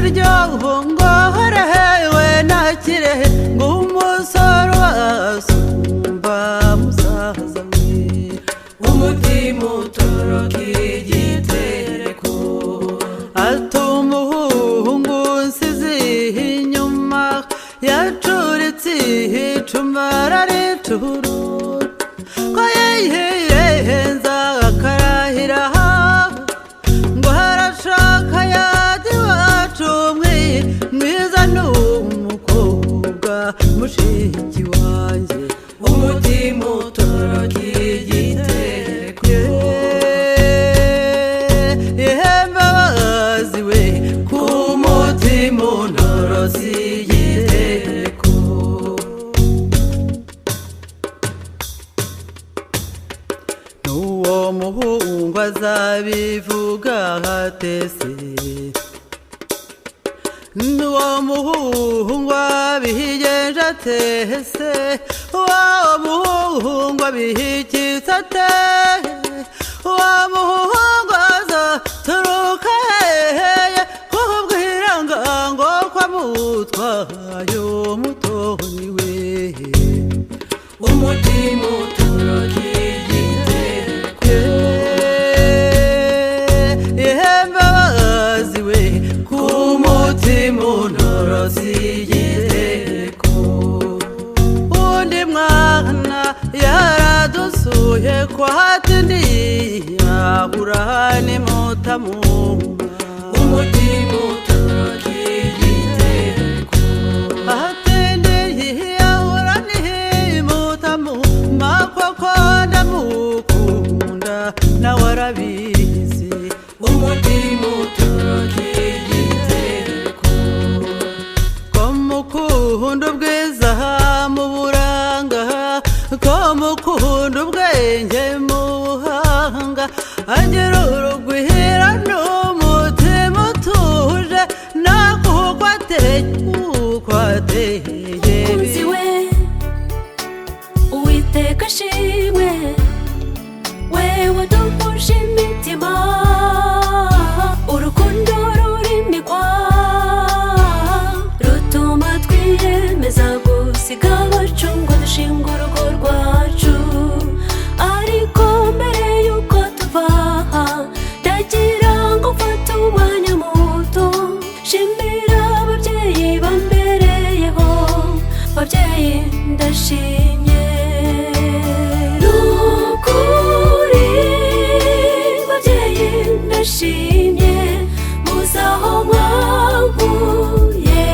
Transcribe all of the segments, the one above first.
naryo ngo harahewe nakire ngo umusoro wasumba musaza we umutima utoroka igitereko atumuhungu nsize inyuma yacuritse icuma araricuru ko yehenza akarahira ngo harashaka yadi wacu mwiza n'umukobwa mushiki wanjye umutima utoroka igitereko yembabazi we ku mutima unoroza igitereko n'uwo muhungu azabivuga hatese n'uwo muhungu abigenje atese uwo muhungu abihikitse ate uwo muhungu azaturuka heheye kubwira ngo kwamutwaye umutoni we umutima utoroka igitereko yembabazi we ku mutima unoroza igitereko undi mwana yaradusuye ko hatindi yabura nimutamunga umutima utoroka igitereko hatindi yabura nimutamunga koko ndamukunda nawe arabizi umutima utoroka igitereko ko mukunda ubwiza mu buranga ko mukunda ubwenge mu buhanga agira urugwiro n'umutima utuje nakuko ateye mukunzi we uwiteka ashimwe wewe duhuje imitima urukundo rurimikwa rutuma twiyemeza gusiga abacu ngo dushinga urugo rwacu ariko mbere yuko tuva ndagira ngo mfate umwanya muto shimira ababyeyi bambereyeho babyeyi ndashimye n'ukuri babyeyi ndashimye muzaho mwankuye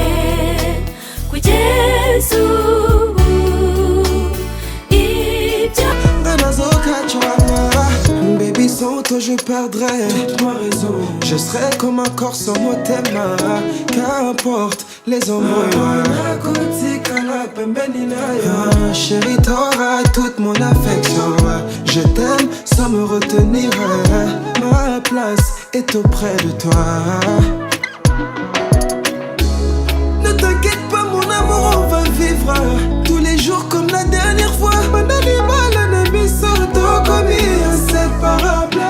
kugeza ubu ibyo Baby, sans toi je perdrais ma raison. Je serais comme un corps sans mot thème. Qu'importe les embrouilles. Chérie, t'auras toute mon affection. Je t'aime sans me retenir. Ma place est auprès de toi. Ne t'inquiète pas mon amour, on va vivre tous les jours comme la dernière fois. Inséparable.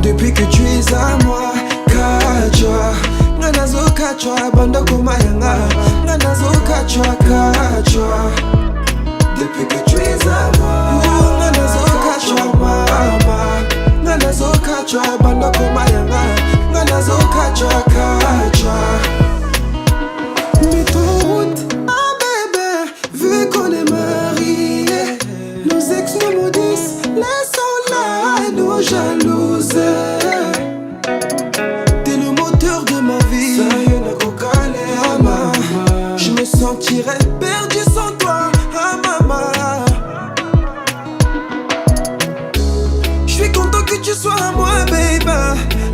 Depuis que tu es à moi, kachwa nganazo kachwa banda kumayanga nganazo kachwa kachwa. Depuis que tu es à moi, nganazo kachwa mama nganazo kachwa banda kumayanga nganazo kachwa kachwa. Mais ton route, ah bébé, vu qu'on est mariés, nos ex nous maudissent, laissons-la nous jalouser. T'es le moteur de ma vie, je me sentirais perdu sans toi, ah maman. Je suis content que tu sois à moi, baby.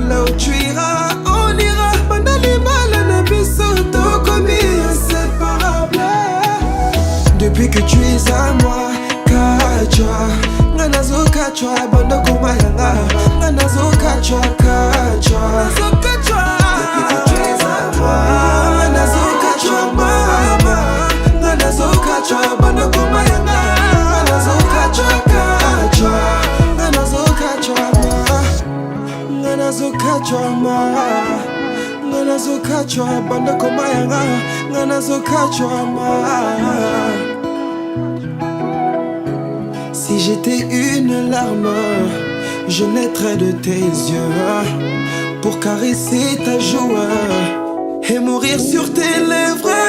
Là où tu iras, on ira. Inséparable. Depuis que tu es à moi, kachwa nganazo kachwa banda kumayanga nganazo kachwa kachwa. Depuis que tu es à moi, nganazo kachwa mama nganazo kachwa banda kumayanga nganazo kachwa kachwa nganazo kachwa ma nganazo kachwa ma nganazo nazokachwa bandeko mayanga nga nazokachwa ma. Si j'étais une larme, je naîtrais de tes yeux pour caresser ta joue et mourir sur tes lèvres.